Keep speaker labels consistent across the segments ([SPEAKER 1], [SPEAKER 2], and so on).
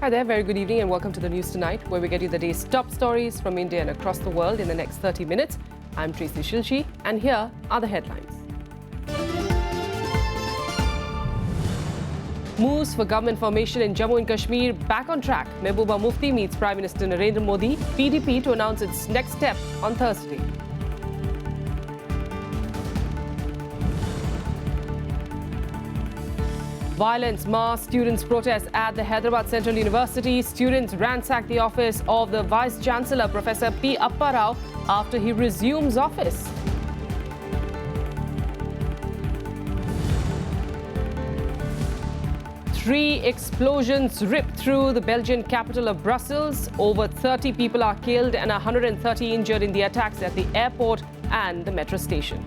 [SPEAKER 1] Hi there, very good evening and welcome to the news tonight, where we get you the day's top stories from India and across the world in the next 30 minutes. I'm Tracy Shilshi and here are the headlines. Moves for government formation in Jammu and Kashmir back on track. Mehbooba Mufti meets Prime Minister Narendra Modi, PDP to announce its next step on Thursday. Violence, mass students' protest at the Hyderabad Central University. Students ransack the office of the Vice Chancellor, Professor P. Appa Rao, after he resumes office. Three explosions ripped through the Belgian capital of Brussels. Over 30 people are killed and 130 injured in the attacks at the airport and the metro station.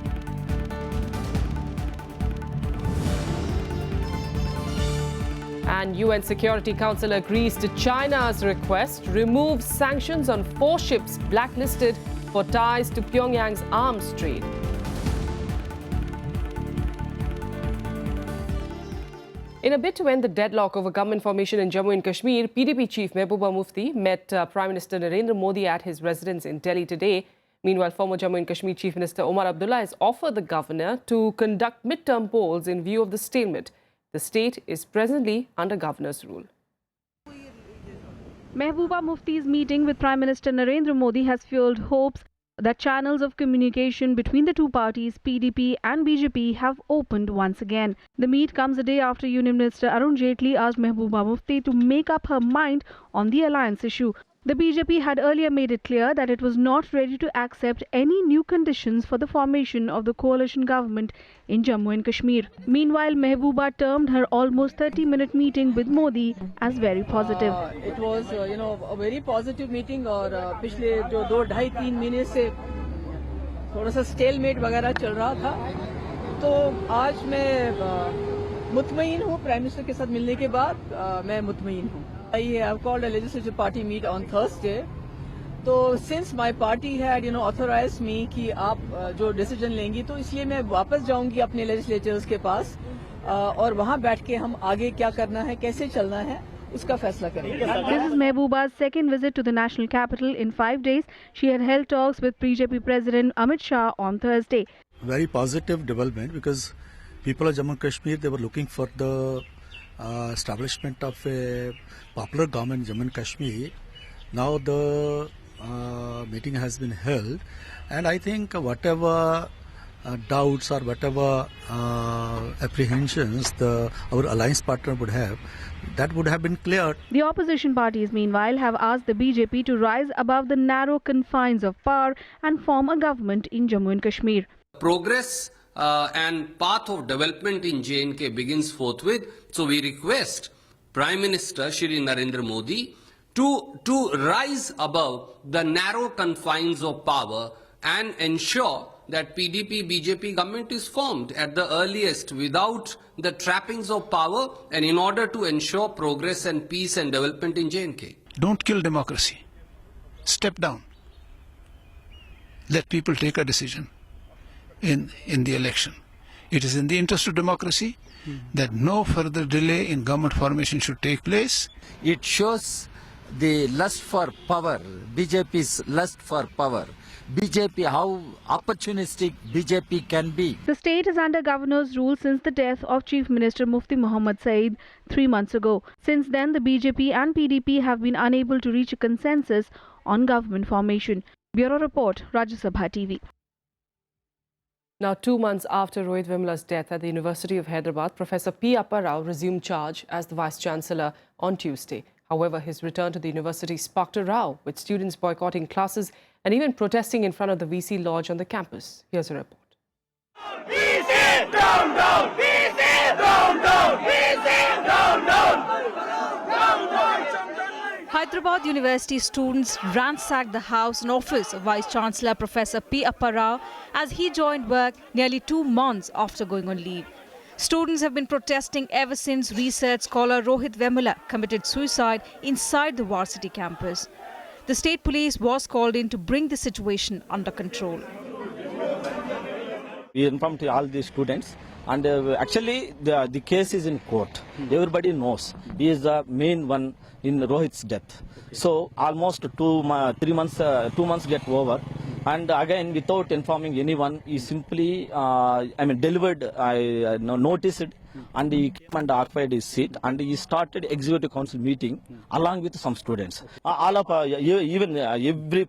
[SPEAKER 1] And UN Security Council agrees to China's request, removes sanctions on 4 ships blacklisted for ties to Pyongyang's arms trade. In a bid to end the deadlock over government formation in Jammu and Kashmir, PDP chief Mehbooba Mufti met Prime Minister Narendra Modi at his residence in Delhi today. Meanwhile, former Jammu and Kashmir Chief Minister Omar Abdullah has offered the governor to conduct mid-term polls in view of the stalemate. The state is presently under governor's rule.
[SPEAKER 2] Mehbooba Mufti's meeting with Prime Minister Narendra Modi has fueled hopes that channels of communication between the two parties, PDP and BJP, have opened once again. The meet comes a day after Union Minister Arun Jaitley asked Mehbooba Mufti to make up her mind on the alliance issue. The BJP had earlier made it clear that it was not ready to accept any new conditions for the formation of the coalition government in Jammu and Kashmir. Meanwhile, Mehbooba termed her almost 30-minute meeting with Modi as very positive.
[SPEAKER 3] It was, a very positive meeting और पिछले जो 2-2.5-3 महीने से थोड़ा सा stalemate वगैरह चल रहा था, तो आज मैं मुतमईन हूँ। प्राइम मिनिस्टर के साथ मिलने के बाद मैं मुतमईन हूँ। I have called a legislative party meet on Thursday. So since my party had authorized me कि आप जो decision लेंगी, तो इसलिए मैं वापस जाऊंगी अपने legislators के पास और वहाँ बैठ के हम आगे क्या करना है, कैसे चलना है, उसका फैसला करेंगे.
[SPEAKER 2] This is Mehbooba's second visit to the national capital in 5 days. She had held talks with BJP President Amit Shah on Thursday.
[SPEAKER 4] Very positive development because people of Jammu and Kashmir, they were looking for the establishment of a popular government in Jammu and Kashmir. Now the meeting has been held, and I think whatever doubts or whatever apprehensions our alliance partner would have, that would have been cleared.
[SPEAKER 2] The opposition parties, meanwhile, have asked the BJP to rise above the narrow confines of power and form a government in Jammu and Kashmir.
[SPEAKER 5] Progress and path of development in J&K begins forthwith. So we request Prime Minister Shri Narendra Modi to rise above the narrow confines of power and ensure that PDP-BJP government is formed at the earliest without the trappings of power and in order to ensure progress and peace and development in J&K.
[SPEAKER 6] Don't kill democracy. Step down. Let people take a decision in the election. It is in the interest of democracy that no further delay in government formation should take place.
[SPEAKER 7] It shows the lust for power, BJP's lust for power. BJP, how opportunistic BJP can be.
[SPEAKER 2] The state is under governor's rule since the death of Chief Minister Mufti Muhammad Saeed 3 months ago. Since then, the BJP and PDP have been unable to reach a consensus on government formation. Bureau Report, Rajya Sabha TV.
[SPEAKER 1] Now, 2 months after Rohit Vemula's death at the University of Hyderabad, Professor P. Appa Rao resumed charge as the Vice Chancellor on Tuesday. However, his return to the university sparked a row, with students boycotting classes and even protesting in front of the VC lodge on the campus. Here's a report.
[SPEAKER 8] VC down, down! VC down, down! VC down, down!
[SPEAKER 9] Hyderabad University students ransacked the house and office of Vice Chancellor Professor P. Appa Rao as he joined work nearly 2 months after going on leave. Students have been protesting ever since research scholar Rohit Vemula committed suicide inside the varsity campus. The state police was called in to bring the situation under control.
[SPEAKER 10] We informed all the students, and actually the case is in court. Everybody knows he is the main one in Rohit's death. So almost 2 months get over, and again without informing anyone, he simply delivered noticed, and he came and occupied his seat, and he started executive council meeting along with some students. All of every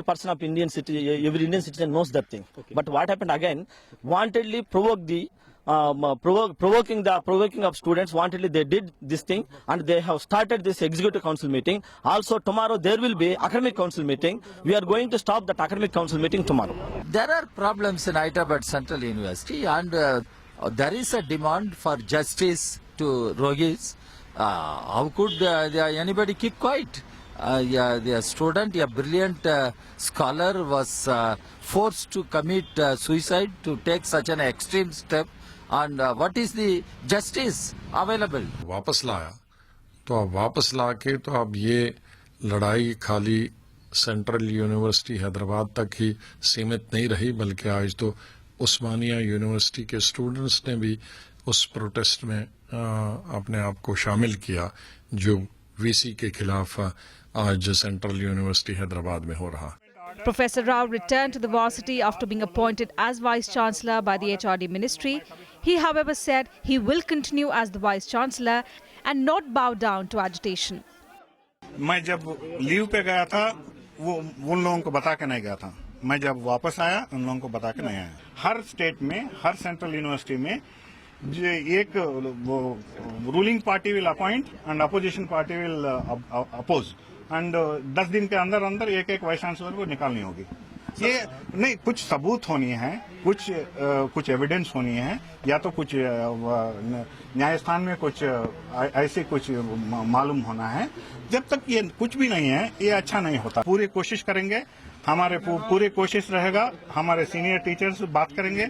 [SPEAKER 10] person of Indian citizen, every Indian citizen knows that thing. Okay. But what happened again? Wantedly provoked the provoking of students. Wantedly they did this thing, and they have started this executive council meeting. Also tomorrow there will be academic council meeting. We are going to stop that academic council meeting tomorrow.
[SPEAKER 7] There are problems in Hyderabad Central University, and there is a demand for justice to Rohit. How could anybody keep quiet? The student, a brilliant scholar, was forced to commit suicide, to take such an extreme step. And what is the justice available?
[SPEAKER 11] वापस लाया तो अब वापस लाके तो अब ये लड़ाई खाली सेंट्रल यूनिवर्सिटी हैदराबाद तक ही सीमित नहीं रही, बल्कि आज तो उस्मानिया यूनिवर्सिटी के स्टूडेंट्स ने भी उस प्रोटेस्ट में अपने आप को शामिल किया जो वीसी के खिलाफ आज सेंट्रल यूनिवर्सिटी हैदराबाद में हो रहा।
[SPEAKER 9] Professor Rao returned to the varsity after being appointed as Vice-Chancellor by the HRD Ministry. He, however, said he will continue as the Vice-Chancellor and not bow down to agitation.
[SPEAKER 12] मैं जब leave पे गया था वो उन लोगों को बता के नहीं गया था। मैं जब वापस आया उन लोगों को बता के नहीं आया। हर स्टेट में, हर सेंट्रल यूनिवर्सिटी में एक ruling party will appoint and opposition party will oppose, and 10 दिन के अंदर अंदर एक वाइस चांसलर को निकालनी होगी। ये नहीं, कुछ सबूत होनी है, कुछ एविडेंस होनी है, या तो कुछ न्यायस्थान में कुछ ऐसे कुछ मालूम होना है। जब तक ये कुछ भी नहीं है, ये अच्छा नहीं होता। पूरी कोशिश करेंगे, हमारे पूरी कोशिश रहेगा, हमारे सीनियर टीचर्स बात करेंगे,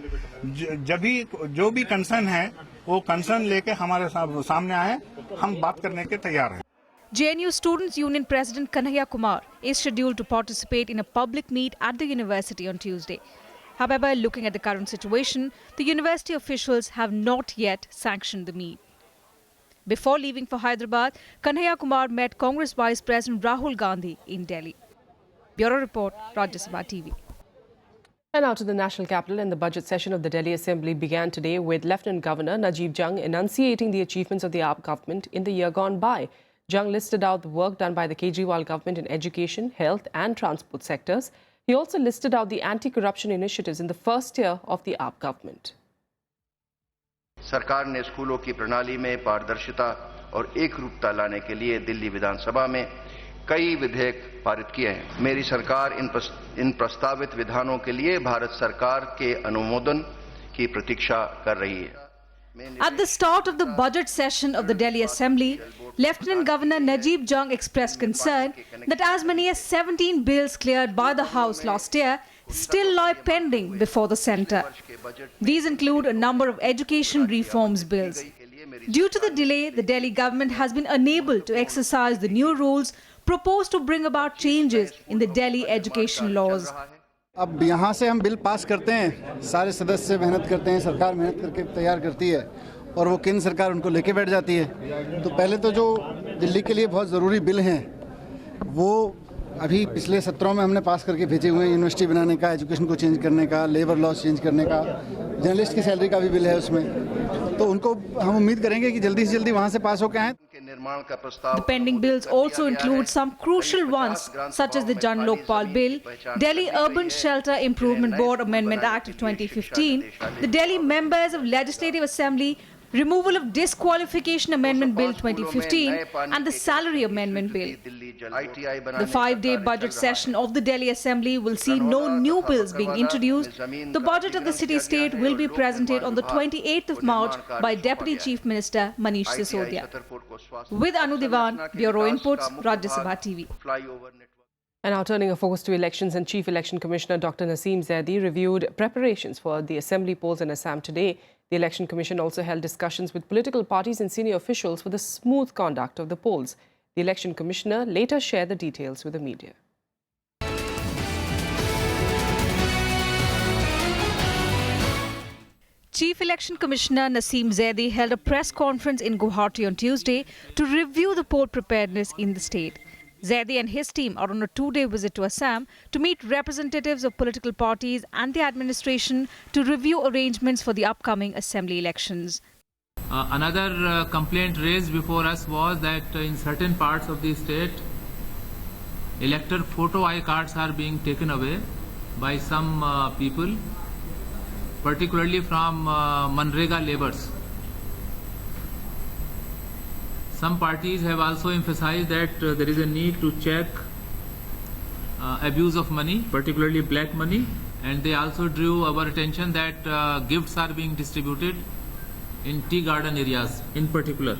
[SPEAKER 12] जब भी जो भी कंसर्न है वो कंसर्न लेके हमारे सामने आए, हम बात करने के तैयार हैं।
[SPEAKER 9] JNU Students' Union President Kanhaiya Kumar is scheduled to participate in a public meet at the university on Tuesday. However, looking at the current situation, the university officials have not yet sanctioned the meet. Before leaving for Hyderabad, Kanhaiya Kumar met Congress Vice President Rahul Gandhi in Delhi. Bureau Report, Rajya TV.
[SPEAKER 1] And now to the national capital, and the budget session of the Delhi Assembly began today with Lieutenant Governor Najib Jung enunciating the achievements of the AAP government in the year gone by. Jung listed out the work done by the Kejriwal government in education, health and transport sectors. He also listed out the anti-corruption initiatives in the first year of the AAP government.
[SPEAKER 13] सरकार ने स्कूलों की प्रणाली में पारदर्शिता और एकरूपता लाने के लिए दिल्ली विधानसभा में कई विधेयक पारित किए हैं। मेरी सरकार इन प्रस्तावित विधानों के लिए भारत सरकार के अनुमोदन की प्रतीक्षा कर रही है।
[SPEAKER 9] At the start of the budget session of the Delhi Assembly, Lieutenant Governor Najib Jung expressed concern that as many as 17 bills cleared by the House last year still lie pending before the centre. These include a number of education reforms bills. Due to the delay, the Delhi government has been unable to exercise the new rules proposed to bring about changes in the Delhi education laws.
[SPEAKER 14] अब यहाँ से हम bill pass करते हैं, सारे सदस्य मेहनत करते हैं, सरकार मेहनत करके तैयार करती है और वो केंद्र सरकार उनको लेके बैठ जाती है। तो पहले तो जो दिल्ली के लिए बहुत ज़रूरी बिल हैं वो अभी पिछले सत्रों में हमने पास करके भेजे हुए हैं। यूनिवर्सिटी बनाने का, एजुकेशन को चेंज करने का, लेबर लॉस चेंज करने का, जर्नलिस्ट की सैलरी का भी बिल है उसमें। तो उनको हम उम्मीद करेंगे कि जल्दी से जल्दी वहाँ से पास होकर आएँ।
[SPEAKER 9] The pending bills also include some crucial ones such as the Jan Lokpal Bill, Delhi Urban Shelter Improvement Board Amendment Act of 2015, the Delhi Members of Legislative Assembly Removal of Disqualification Amendment Bill 2015 and the Salary Amendment Bill. The 5-day budget session of the Delhi Assembly will see no new bills being introduced. The budget of the city-state will be presented on the 28th of March by Deputy Chief Minister Manish Sisodia. With Anu Diwan, Bureau Inputs, Rajya TV.
[SPEAKER 1] And now turning a focus to elections, and Chief Election Commissioner Dr. Naseem Zaidi reviewed preparations for the assembly polls in Assam today. The Election Commission also held discussions with political parties and senior officials for the smooth conduct of the polls. The Election Commissioner later shared the details with the media.
[SPEAKER 9] Chief Election Commissioner Naseem Zaidi held a press conference in Guwahati on Tuesday to review the poll preparedness in the state. Zaidi and his team are on a two-day visit to Assam to meet representatives of political parties and the administration to review arrangements for the upcoming assembly elections.
[SPEAKER 15] Another complaint raised before us was that in certain parts of the state, elector photo I cards are being taken away by some people, particularly from Manrega laborers. Some parties have also emphasized that there is a need to check abuse of money, particularly black money, and they also drew our attention that gifts are being distributed in tea garden areas in particular.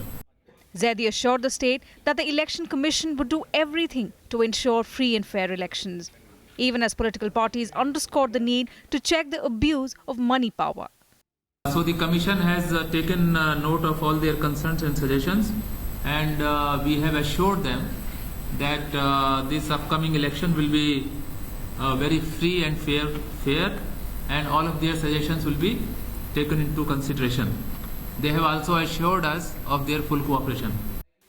[SPEAKER 9] Zaidi assured the state that the Election Commission would do everything to ensure free and fair elections, even as political parties underscored the need to check the abuse of money power.
[SPEAKER 15] So the Commission has taken note of all their concerns and suggestions, and we have assured them that this upcoming election will be very free and fair, and all of their suggestions will be taken into consideration. They have also assured us of their full cooperation.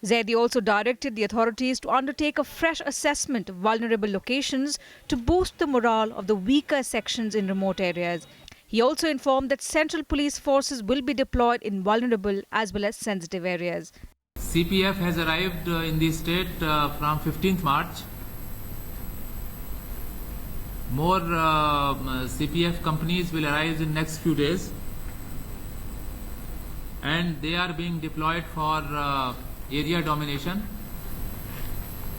[SPEAKER 9] Zaidi also directed the authorities to undertake a fresh assessment of vulnerable locations to boost the morale of the weaker sections in remote areas. He also informed that central police forces will be deployed in vulnerable as well as sensitive areas.
[SPEAKER 15] CPF has arrived in the state from 15th March. More CPF companies will arrive in next few days, and they are being deployed for area domination,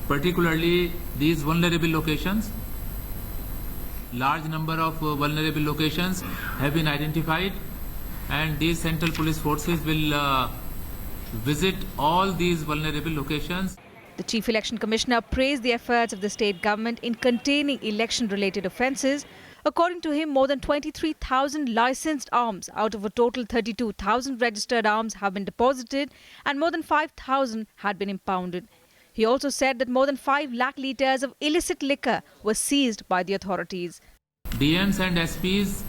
[SPEAKER 15] particularly these vulnerable locations. Large number of vulnerable locations have been identified, and these central police forces will visit all these vulnerable locations.
[SPEAKER 9] The Chief Election Commissioner praised the efforts of the state government in containing election-related offences. According to him, more than 23,000 licensed arms out of a total 32,000 registered arms have been deposited, and more than 5,000 had been impounded. He also said that more than 5 lakh litres of illicit liquor was seized by the authorities.
[SPEAKER 15] DMs and SPs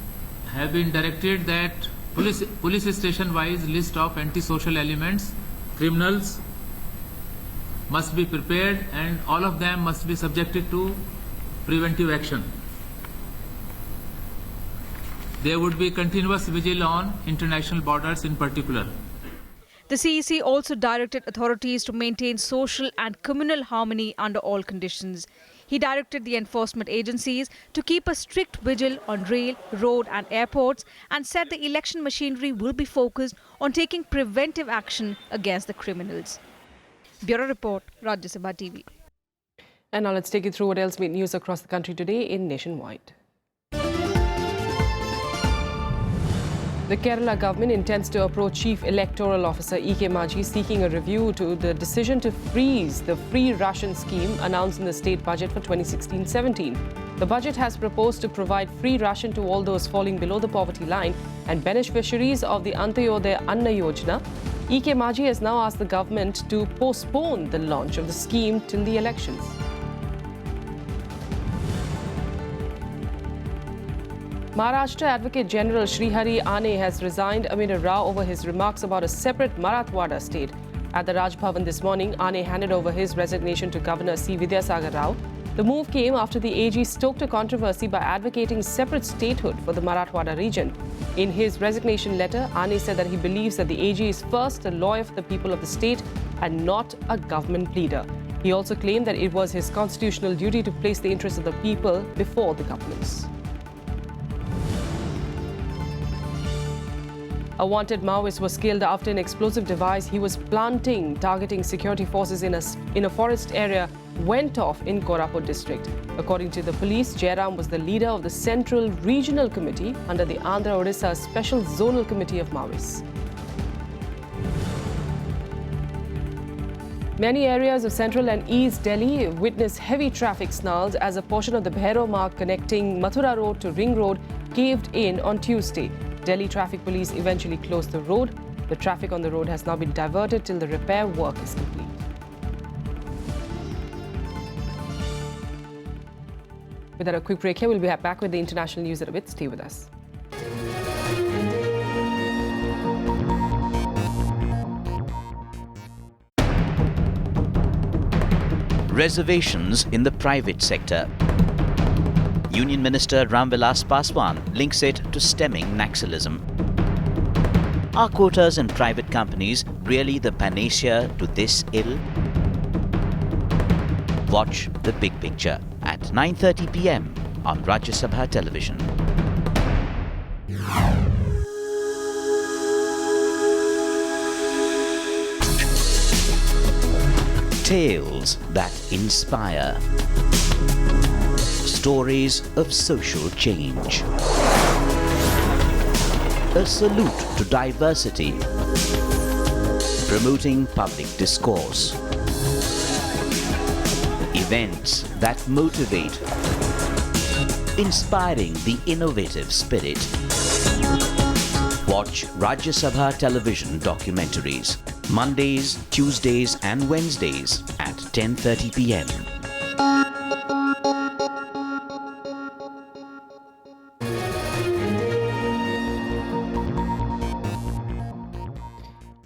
[SPEAKER 15] have been directed that police station-wise list of antisocial elements, criminals must be prepared, and all of them must be subjected to preventive action. There would be continuous vigil on international borders in particular.
[SPEAKER 9] The CEC also directed authorities to maintain social and communal harmony under all conditions. He directed the enforcement agencies to keep a strict vigil on rail, road and airports, and said the election machinery will be focused on taking preventive action against the criminals. Bureau Report, Rajya Sabha TV.
[SPEAKER 1] And now let's take you through what else made news across the country today in Nationwide. The Kerala government intends to approach Chief Electoral Officer E.K. Maji seeking a review to the decision to freeze the free ration scheme announced in the state budget for 2016-17. The budget has proposed to provide free ration to all those falling below the poverty line and beneficiaries of the Antyodaya Anna Yojana. E.K. Maji has now asked the government to postpone the launch of the scheme till the elections. Maharashtra Advocate General Srihari Ane has resigned amid a row over his remarks about a separate Marathwada state. At the Raj Bhavan this morning, Ane handed over his resignation to Governor C. Vidyasagar Rao. The move came after the AG stoked a controversy by advocating separate statehood for the Marathwada region. In his resignation letter, Ane said that he believes that the AG is first a lawyer for the people of the state and not a government leader. He also claimed that it was his constitutional duty to place the interests of the people before the government's. A wanted Maoist was killed after an explosive device he was planting, targeting security forces in a forest area, went off in Koraput district. According to the police, Jairam was the leader of the Central Regional Committee under the Andhra Odisha Special Zonal Committee of Maoists. Many areas of central and east Delhi witnessed heavy traffic snarls as a portion of the Bhairav Marg connecting Mathura Road to Ring Road caved in on Tuesday. Delhi Traffic Police eventually closed the road. The traffic on the road has now been diverted till the repair work is complete. With that, a quick break here. We'll be back with the international news at a bit. Stay with us.
[SPEAKER 16] Reservations in the private sector. Union Minister Ramvilas Paswan links it to stemming Naxalism. Are quotas in private companies really the panacea to this ill? Watch the big picture at 9:30 p.m. on Rajya Sabha television. Tales that inspire. Stories of social change. A salute to diversity. Promoting public discourse. Events that motivate. Inspiring the innovative spirit. Watch Rajya Sabha television documentaries. Mondays, Tuesdays and Wednesdays at 10:30 p.m.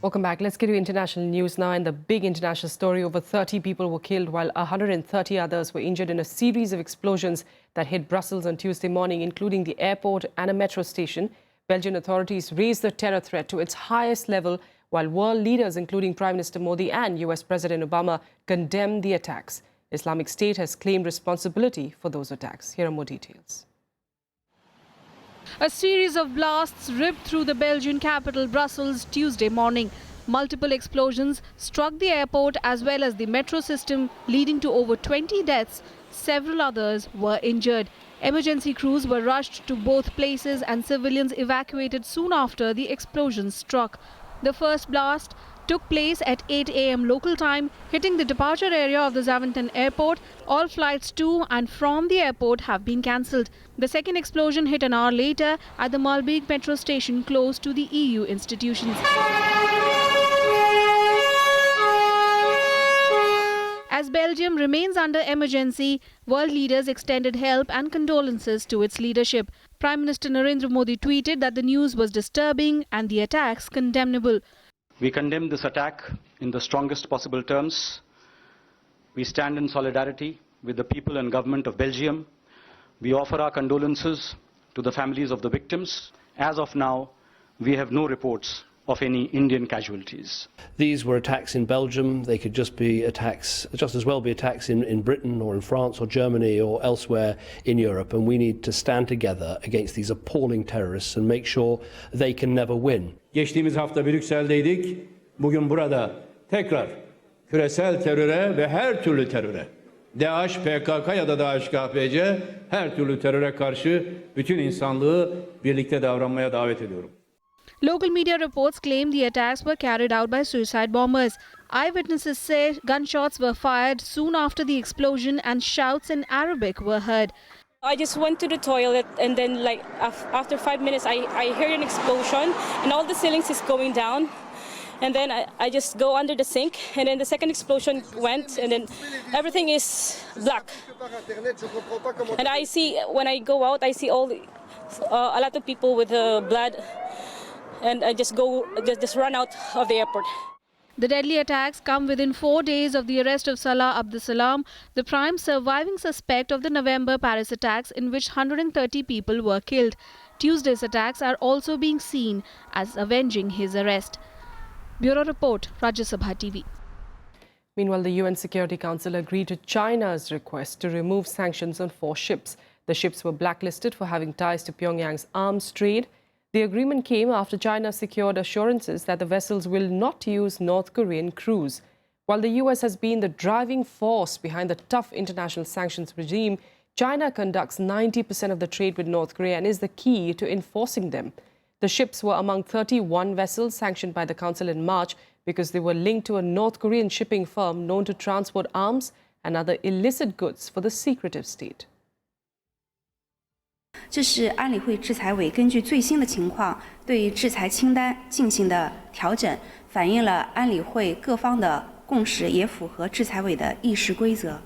[SPEAKER 1] Welcome back. Let's get to international news now. And the big international story: over 30 people were killed while 130 others were injured in a series of explosions that hit Brussels on Tuesday morning, including the airport and a metro station. Belgian authorities raised the terror threat to its highest level, while world leaders, including Prime Minister Modi and US President Obama, condemned the attacks. Islamic State has claimed responsibility for those attacks. Here are more details.
[SPEAKER 2] A series of blasts ripped through the Belgian capital, Brussels, Tuesday morning. Multiple explosions struck the airport as well as the metro system, leading to over 20 deaths. Several others were injured. Emergency crews were rushed to both places and civilians evacuated soon after the explosions struck. The first blast took place at 8 a.m. local time, hitting the departure area of the Zaventem airport. All flights to and from the airport have been cancelled. The second explosion hit an hour later at the Malbeek metro station close to the EU institutions. As Belgium remains under emergency, world leaders extended help and condolences to its leadership. Prime Minister Narendra Modi tweeted that the news was disturbing and the attacks condemnable.
[SPEAKER 17] We condemn this attack in the strongest possible terms. We stand in solidarity with the people and government of Belgium. We offer our condolences to the families of the victims. As of now, we have no reports of any Indian casualties.
[SPEAKER 18] These were attacks in Belgium. They could just as well be attacks in Britain or in France or Germany or elsewhere in Europe. And we need to stand together against these appalling terrorists and make sure they can never win.
[SPEAKER 19] Geçtiğimiz hafta Brüksel'deydik. Bugün burada tekrar küresel teröre ve her türlü teröre, DAEŞ, PKK ya da DAEŞ-KPC her türlü teröre karşı bütün insanlığı birlikte davranmaya davet ediyorum.
[SPEAKER 2] Local media reports claim the attacks were carried out by suicide bombers. Eyewitnesses say gunshots were fired soon after the explosion and shouts in Arabic were heard.
[SPEAKER 20] I just went to the toilet and then after 5 minutes I heard an explosion and all the ceilings is going down. And then I just go under the sink and then the second explosion went and then everything is black. And I see, when I go out, I see a lot of people with blood. And I just run out of the airport.
[SPEAKER 2] The deadly attacks come within 4 days of the arrest of Salah Abdeslam, the prime surviving suspect of the November Paris attacks in which 130 people were killed. Tuesday's attacks are also being seen as avenging his arrest. Bureau Report, Rajya Sabha TV.
[SPEAKER 1] Meanwhile, the UN Security Council agreed to China's request to remove sanctions on 4 ships. The ships were blacklisted for having ties to Pyongyang's arms trade. The agreement came after China secured assurances that the vessels will not use North Korean crews. While the US has been the driving force behind the tough international sanctions regime, China conducts 90% of the trade with North Korea and is the key to enforcing them. The ships were among 31 vessels sanctioned by the Council in March because they were linked to a North Korean shipping firm known to transport arms and other illicit goods for the secretive state.
[SPEAKER 21] 这是安理会制裁委根据最新的情况对制裁清单进行的调整，反映了安理会各方的共识，也符合制裁委的议事规则。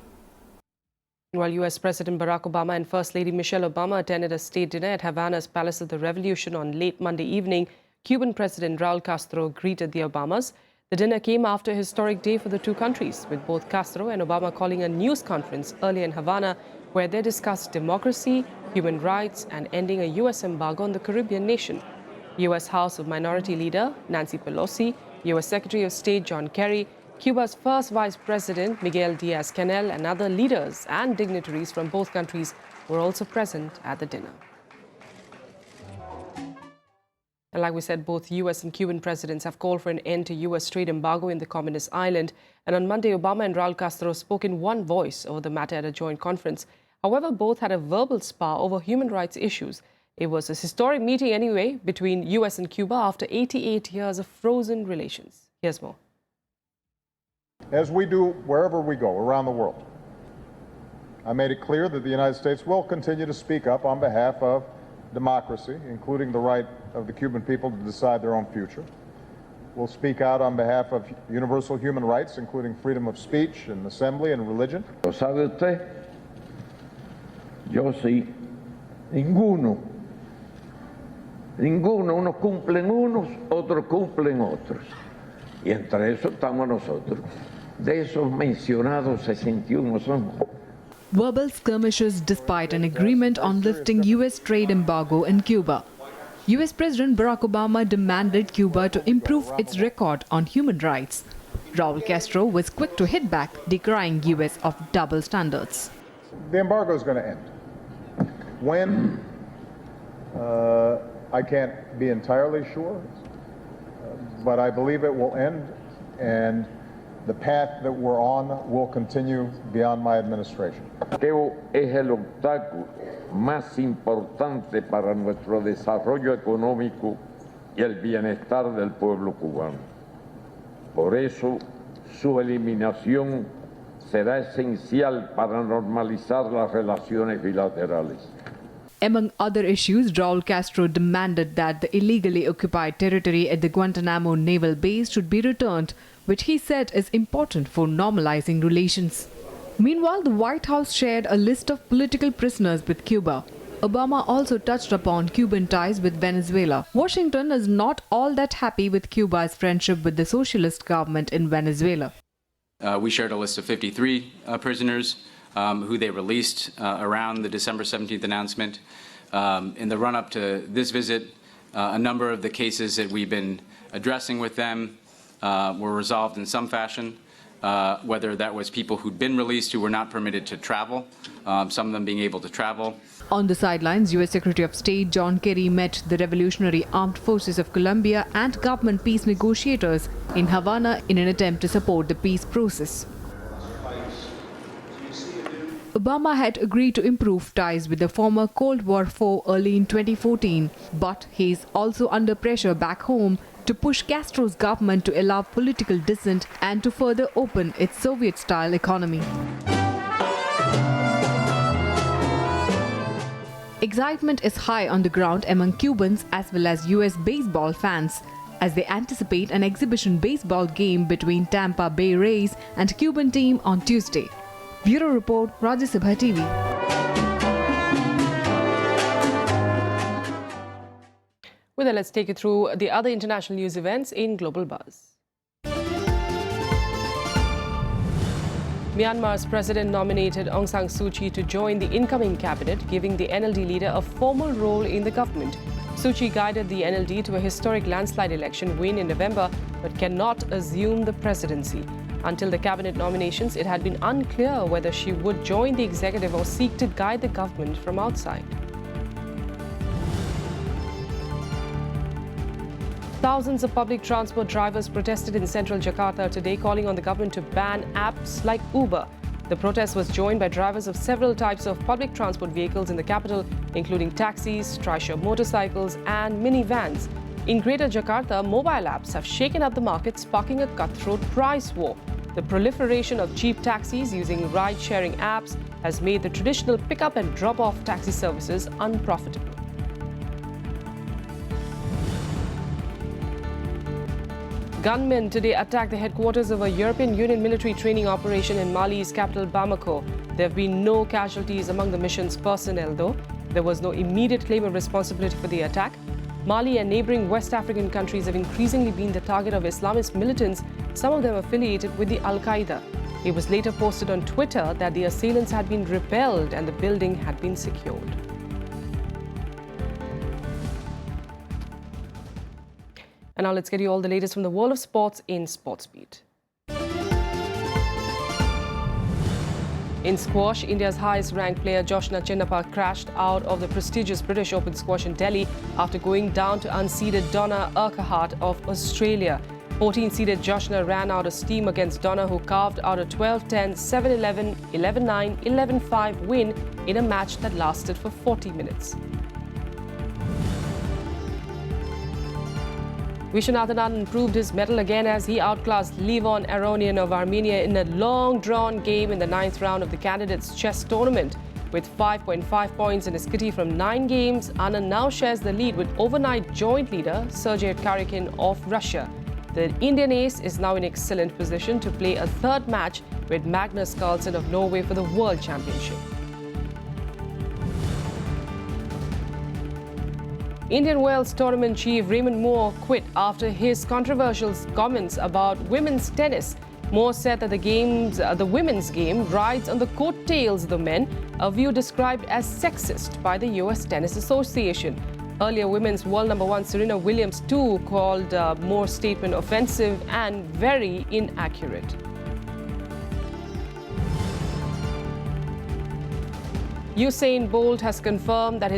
[SPEAKER 1] While US President Barack Obama and First Lady Michelle Obama attended a state dinner at Havana's Palace of the Revolution on late Monday evening, Cuban President Raul Castro greeted the Obamas. The dinner came after a historic day for the two countries, with both Castro and Obama calling a news conference early in Havana where they discussed democracy, human rights, and ending a U.S. embargo on the Caribbean nation. U.S. House of Minority Leader Nancy Pelosi, U.S. Secretary of State John Kerry, Cuba's first Vice President Miguel Diaz-Canel, and other leaders and dignitaries from both countries were also present at the dinner. And like we said, both U.S. and Cuban presidents have called for an end to U.S. trade embargo in the communist island. And on Monday, Obama and Raul Castro spoke in one voice over the matter at a joint conference. However, both had a verbal spar over human rights issues. It was a historic meeting anyway between U.S. and Cuba after 88 years of frozen relations. Here's more.
[SPEAKER 3] As we do wherever we go around the world, I made it clear that the United States will continue to speak up on behalf of democracy, including the right of the Cuban people to decide their own future. We'll speak out on behalf of universal human rights, including freedom of speech and assembly and religion.
[SPEAKER 22] ¿Lo sabe usted? Yo sí. Ninguno. Ninguno. Unos cumplen unos, otros cumplen otros. Y entre eso estamos nosotros. De esos mencionados 61 somos.
[SPEAKER 2] Verbal skirmishes despite an agreement on lifting U.S. trade embargo in Cuba. U.S. President Barack Obama demanded Cuba to improve its record on human rights. Raul Castro was quick to hit back, decrying U.S. of double standards.
[SPEAKER 3] The embargo is going to end. When? I can't be entirely sure, but I believe it will end, and the path that we're on will continue beyond my administration.
[SPEAKER 22] Es el obstáculo más importante para nuestro desarrollo económico y el bienestar del pueblo cubano. Por eso, su eliminación será esencial para normalizar las relaciones bilaterales.
[SPEAKER 2] Among other issues, Raul Castro demanded that the illegally occupied territory at the Guantanamo naval base should be returned, which he said is important for normalizing relations. Meanwhile, the White House shared a list of political prisoners with Cuba. Obama also touched upon Cuban ties with Venezuela. Washington is not all that happy with Cuba's friendship with the socialist government in Venezuela.
[SPEAKER 23] We shared a list of 53 prisoners who they released around the December 17th announcement. In the run-up to this visit, a number of the cases that we've been addressing with them were resolved in some fashion, whether that was people who'd been released who were not permitted to travel, some of them being able to travel.
[SPEAKER 2] On the sidelines, U.S. Secretary of State John Kerry met the Revolutionary Armed Forces of Colombia and government peace negotiators in Havana in an attempt to support the peace process. Obama had agreed to improve ties with the former Cold War foe early in 2014, but he is also under pressure back home to push Castro's government to allow political dissent and to further open its Soviet-style economy. Excitement is high on the ground among Cubans as well as U.S. baseball fans, as they anticipate an exhibition baseball game between Tampa Bay Rays and Cuban team on Tuesday. Bureau Report, Rajya Sabha TV.
[SPEAKER 1] With that, let's take you through the other international news events in Global Buzz. Myanmar's president nominated Aung San Suu Kyi to join the incoming cabinet, giving the NLD leader a formal role in the government. Suu Kyi guided the NLD to a historic landslide election win in November, but cannot assume the presidency. Until the cabinet nominations, it had been unclear whether she would join the executive or seek to guide the government from outside. Thousands of public transport drivers protested in central Jakarta today, calling on the government to ban apps like Uber. The protest was joined by drivers of several types of public transport vehicles in the capital, including taxis, tri-share motorcycles and minivans. In Greater Jakarta, mobile apps have shaken up the market, sparking a cutthroat price war. The proliferation of cheap taxis using ride-sharing apps has made the traditional pick-up and drop-off taxi services unprofitable. Gunmen today attacked the headquarters of a European Union military training operation in Mali's capital Bamako. There have been no casualties among the mission's personnel, though. There was no immediate claim of responsibility for the attack. Mali and neighboring West African countries have increasingly been the target of Islamist militants, some of them affiliated with the Al-Qaeda. It was later posted on Twitter that the assailants had been repelled and the building had been secured. And now let's get you all the latest from the world of sports in Sports Beat. In squash, India's highest-ranked player Joshna Chinnappa crashed out of the prestigious British Open squash in Delhi after going down to unseeded Donna Urquhart of Australia. 14-seeded Joshna ran out of steam against Donna, who carved out a 12-10, 7-11, 11-9, 11-5 win in a match that lasted for 40 minutes. Vishwanathan improved his medal again as he outclassed Levon Aronian of Armenia in a long-drawn game in the 9th round of the candidates' chess tournament. With 5.5 points in his kitty from 9 games, Anand now shares the lead with overnight joint leader Sergei Karyakin of Russia. The Indian ace is now in excellent position to play a third match with Magnus Carlsen of Norway for the World Championship. Indian Wells tournament chief Raymond Moore quit after his controversial comments about women's tennis. Moore said that the women's game rides on the coattails of the men, a view described as sexist by the US Tennis Association. Earlier, women's world number 1 Serena Williams too called Moore's statement offensive and very inaccurate. Usain Bolt has confirmed that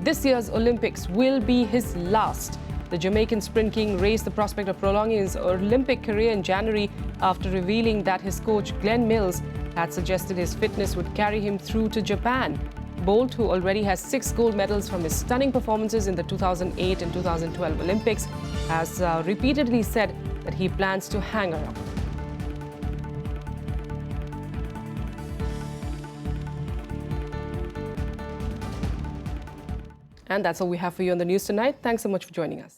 [SPEAKER 1] this year's Olympics will be his last. The Jamaican sprint king raised the prospect of prolonging his Olympic career in January after revealing that his coach Glenn Mills had suggested his fitness would carry him through to Japan. Bolt, who already has 6 gold medals from his stunning performances in the 2008 and 2012 Olympics, has repeatedly said that he plans to hang around. And that's all we have for you on the news tonight. Thanks so much for joining us.